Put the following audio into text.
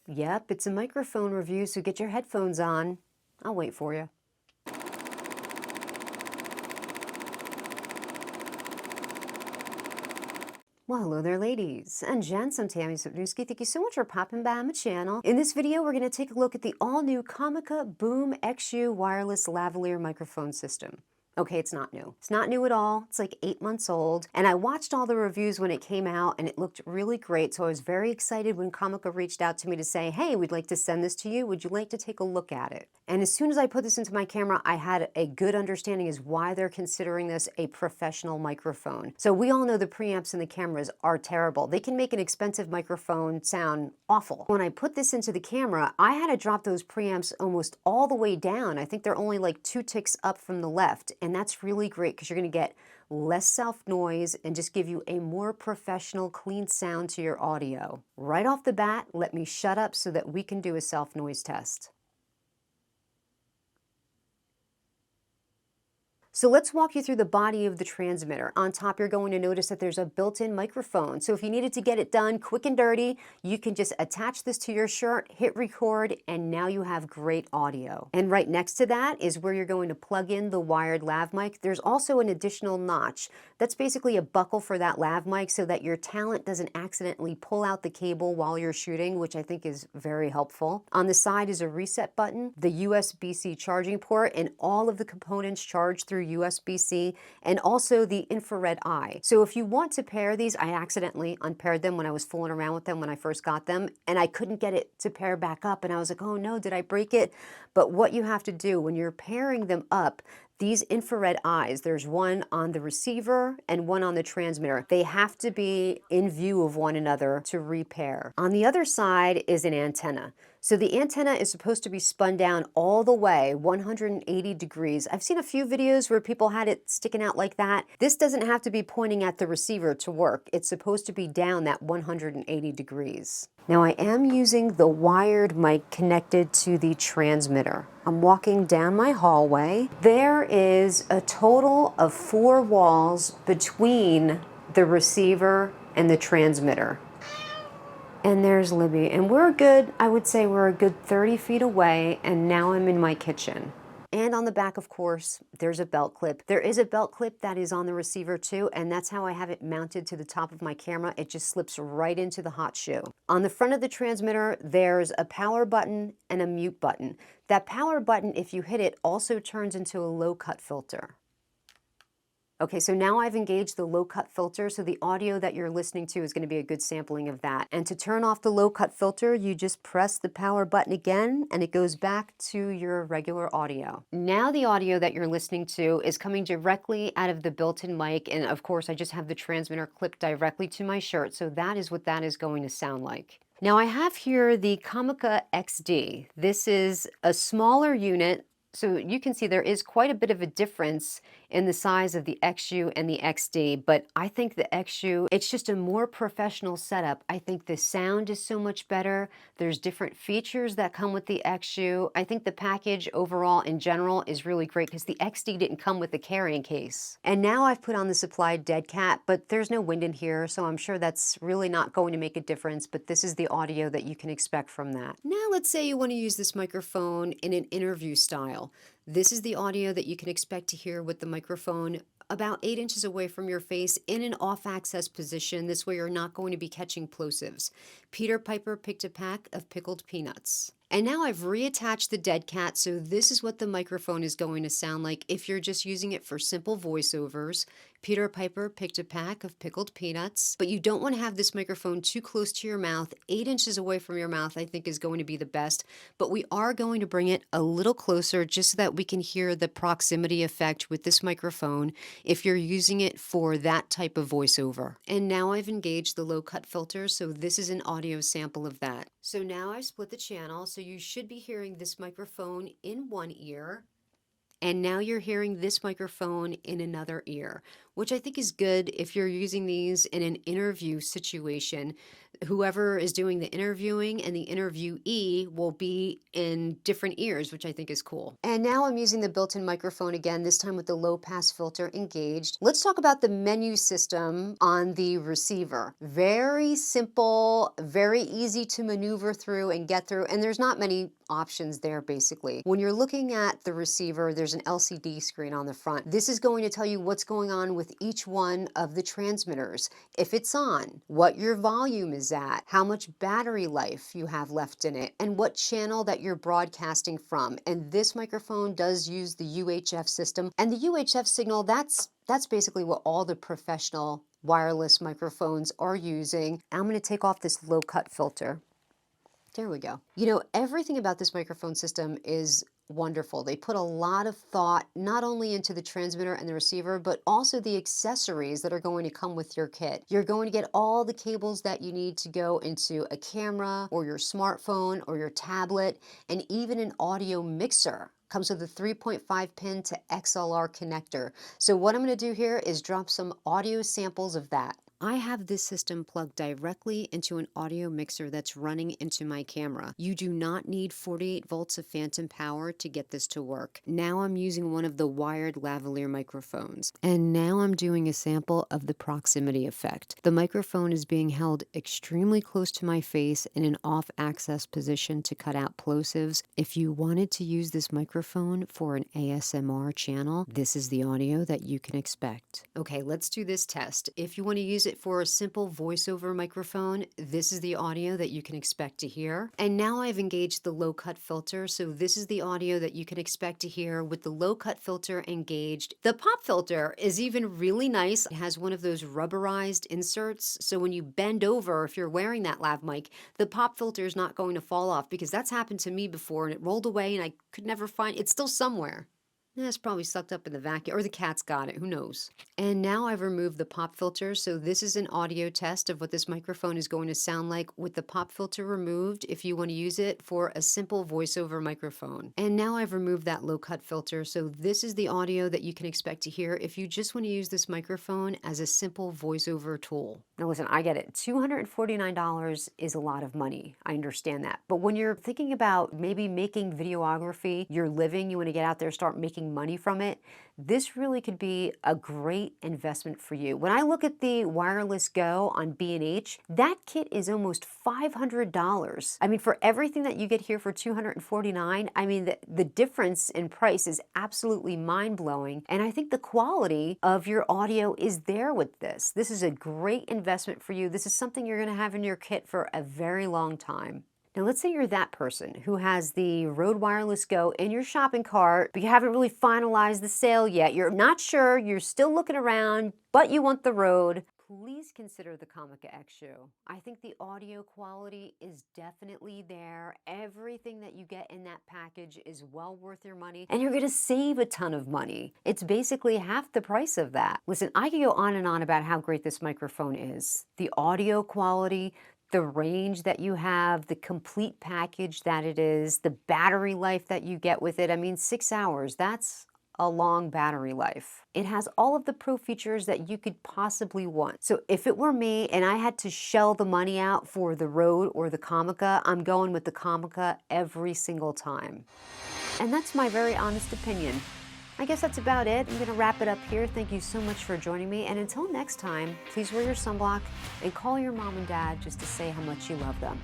Yep, it's a microphone review, so get your headphones on. I'll wait for you. Well, hello there, ladies and gents. I'm Tammy Sopnewski. Thank you so much for popping by my channel. In this video, we're going to take a look at the all-new Comica Boom X-U wireless lavalier microphone system. Okay, it's not new. It's not new at all. It's like 8 months old. And I watched all the reviews when it came out and it looked really great. So I was very excited when Comica reached out to me to say, hey, we'd like to send this to you. Would you like to take a look at it? And as soon as I put this into my camera, I had a good understanding as why they're considering this a professional microphone. So we all know the preamps and the cameras are terrible. They can make an expensive microphone sound awful. When I put this into the camera, I had to drop those preamps almost all the way down. I think they're only like 2 ticks up from the left. And that's really great because you're going to get less self noise and just give you a more professional, clean sound to your audio. Right off the bat, let me shut up so that we can do a self noise test. So let's walk you through the body of the transmitter. On top, you're going to notice that there's a built-in microphone. So if you needed to get it done quick and dirty, you can just attach this to your shirt, hit record, and now you have great audio. And right next to that is where you're going to plug in the wired lav mic. There's also an additional notch. That's basically a buckle for that lav mic so that your talent doesn't accidentally pull out the cable while you're shooting, which I think is very helpful. On the side is a reset button, the USB-C charging port, and all of the components charge through USB-C, and also the infrared eye. So if you want to pair these, I accidentally unpaired them when I was fooling around with them when I first got them, and I couldn't get it to pair back up, and I was like, oh no, did I break it? But what you have to do when you're pairing them up, these infrared eyes, there's one on the receiver and one on the transmitter. They have to be in view of one another to repair. On the other side is an antenna. So the antenna is supposed to be spun down all the way 180 degrees. I've seen a few videos where people had it sticking out like that. This doesn't have to be pointing at the receiver to work. It's supposed to be down that 180 degrees. Now I am using the wired mic connected to the transmitter. I'm walking down my hallway. There is a total of 4 walls between the receiver and the transmitter. And there's Libby, and I would say we're a good 30 feet away, and now I'm in my kitchen. And on the back, of course, there's a belt clip. There is a belt clip that is on the receiver too, and that's how I have it mounted to the top of my camera. It just slips right into the hot shoe. On the front of the transmitter, there's a power button and a mute button. That power button, if you hit it, also turns into a low cut filter. Okay, so now I've engaged the low cut filter, so the audio that you're listening to is going to be a good sampling of that. And to turn off the low cut filter, you just press the power button again, and it goes back to your regular audio. Now the audio that you're listening to is coming directly out of the built-in mic, and of course I just have the transmitter clipped directly to my shirt, so that is what that is going to sound like. Now I have here the Comica XD. This is a smaller unit, so you can see there is quite a bit of a difference in the size of the X-U and the XD, but I think the X-U, it's just a more professional setup. I think the sound is so much better. There's different features that come with the X-U. I think the package overall in general is really great because the XD didn't come with the carrying case. And now I've put on the supplied dead cat, but there's no wind in here, so I'm sure that's really not going to make a difference, but this is the audio that you can expect from that. Now let's say you want to use this microphone in an interview style. This is the audio that you can expect to hear with the microphone about 8 inches away from your face in an off-access position. This way you're not going to be catching plosives. Peter Piper picked a pack of pickled peanuts. And now I've reattached the dead cat, so this is what the microphone is going to sound like if you're just using it for simple voiceovers. Peter Piper picked a pack of pickled peanuts, but you don't want to have this microphone too close to your mouth. 8 inches away from your mouth, I think, is going to be the best, but we are going to bring it a little closer just so that we can hear the proximity effect with this microphone if you're using it for that type of voiceover. And now I've engaged the low cut filter, so this is an audio sample of that. So now I've split the channel, so you should be hearing this microphone in one ear, and now you're hearing this microphone in another ear. which I think is good if you're using these in an interview situation. Whoever is doing the interviewing and the interviewee will be in different ears, which I think is cool. And now I'm using the built-in microphone again, this time with the low pass filter engaged. Let's talk about the menu system on the receiver. Very simple, very easy to maneuver through and get through, and there's not many options there basically. When you're looking at the receiver, there's an LCD screen on the front. This is going to tell you what's going on with each one of the transmitters. If it's on, what your volume is at, how much battery life you have left in it, and what channel that you're broadcasting from. And this microphone does use the UHF system. And the UHF signal, that's basically what all the professional wireless microphones are using. I'm going to take off this low cut filter. There we go. You know, everything about this microphone system is wonderful. They put a lot of thought not only into the transmitter and the receiver, but also the accessories that are going to come with your kit. You're going to get all the cables that you need to go into a camera or your smartphone or your tablet, and even an audio mixer. Comes with a 3.5 pin to XLR connector. So what I'm going to do here is drop some audio samples of that. I have this system plugged directly into an audio mixer that's running into my camera. You do not need 48 volts of phantom power to get this to work. Now I'm using one of the wired lavalier microphones. And now I'm doing a sample of the proximity effect. The microphone is being held extremely close to my face in an off-axis position to cut out plosives. If you wanted to use this microphone for an ASMR channel, this is the audio that you can expect. Okay, let's do this test. If you want to use it for a simple voiceover microphone, this is the audio that you can expect to hear. And now I've engaged the low cut filter, so this is the audio that you can expect to hear with the low cut filter engaged. The pop filter is even really nice. It has one of those rubberized inserts, so when you bend over, if you're wearing that lav mic, the pop filter is not going to fall off, because that's happened to me before and it rolled away and I could never find it. It's still somewhere. It's probably sucked up in the vacuum, or the cat's got it, who knows. And now I've removed the pop filter, so this is an audio test of what this microphone is going to sound like with the pop filter removed if you want to use it for a simple voiceover microphone. And now I've removed that low cut filter, so this is the audio that you can expect to hear if you just want to use this microphone as a simple voiceover tool. Now listen, I get it. $249 is a lot of money. I understand that. But when you're thinking about maybe making videography your living, you want to get out there, start making money from it, this really could be a great investment for you. When I look at the Wireless Go on B&H, that kit is almost $500. I mean, for everything that you get here for $249, I mean, the difference in price is absolutely mind-blowing. And I think the quality of your audio is there with this. This is a great investment for you. This is something you're going to have in your kit for a very long time. Now let's say you're that person who has the Rode Wireless Go in your shopping cart, but you haven't really finalized the sale yet. You're not sure, you're still looking around, but you want the Rode. Please consider the Comica X-U. I think the audio quality is definitely there. Everything that you get in that package is well worth your money, and you're gonna save a ton of money. It's basically half the price of that. Listen, I could go on and on about how great this microphone is. The audio quality, the range that you have, the complete package that it is, the battery life that you get with it. I mean, 6 hours, that's a long battery life. It has all of the pro features that you could possibly want. So if it were me and I had to shell the money out for the Rode or the Comica, I'm going with the Comica every single time. And that's my very honest opinion. I guess that's about it. I'm going to wrap it up here. Thank you so much for joining me. And until next time, please wear your sunblock and call your mom and dad just to say how much you love them.